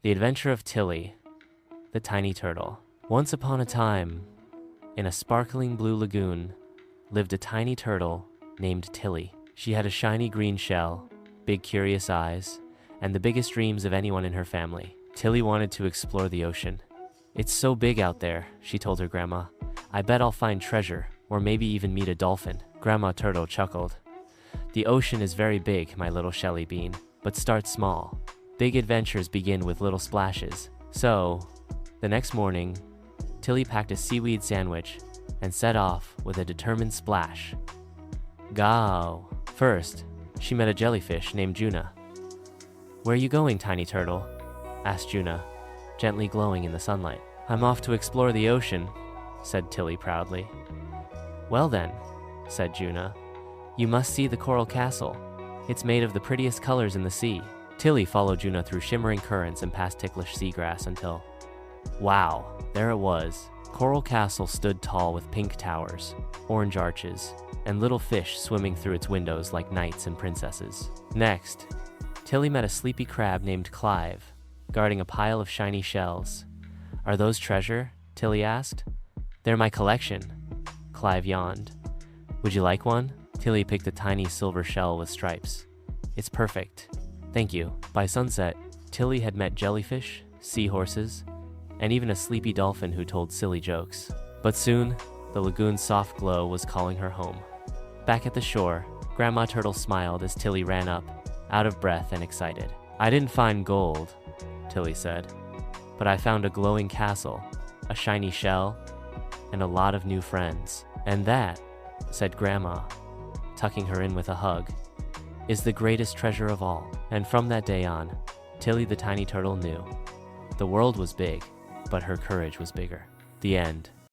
The Adventure of Tilly, the Tiny Turtle. Once upon a time, in a sparkling blue lagoon, lived a tiny turtle named Tilly. She had a shiny green shell, big curious eyes, and the biggest dreams of anyone in her family. Tilly wanted to explore the ocean. "It's so big out there," she told her grandma. "I bet I'll find treasure, or maybe even meet a dolphin." Grandma Turtle chuckled. "The ocean is very big, my little Shelly Bean, but start small. Big adventures begin with little splashes." So, the next morning, Tilly packed a seaweed sandwich and set off with a determined splash. Go! First, she met a jellyfish named Juna. "Where are you going, Tiny Turtle?" asked Juna, gently glowing in the sunlight. "I'm off to explore the ocean," said Tilly proudly. "Well then," said Juna, "you must see the coral castle. It's made of the prettiest colors in the sea." Tilly followed Juna through shimmering currents and past ticklish seagrass until, wow, there it was. Coral Castle stood tall with pink towers, orange arches, and little fish swimming through its windows like knights and princesses. Next, Tilly met a sleepy crab named Clive, guarding a pile of shiny shells. "Are those treasure?" Tilly asked. "They're my collection," Clive yawned. "Would you like one?" Tilly picked a tiny silver shell with stripes. "It's perfect. Thank you." By sunset, Tilly had met jellyfish, seahorses, and even a sleepy dolphin who told silly jokes. But soon, the lagoon's soft glow was calling her home. Back at the shore, Grandma Turtle smiled as Tilly ran up, out of breath and excited. "I didn't find gold," Tilly said, "but I found a glowing castle, a shiny shell, and a lot of new friends. And that," said Grandma, tucking her in with a hug, "is the greatest treasure of all." And from that day on, Tilly the Tiny Turtle knew. The world was big, but her courage was bigger. The end.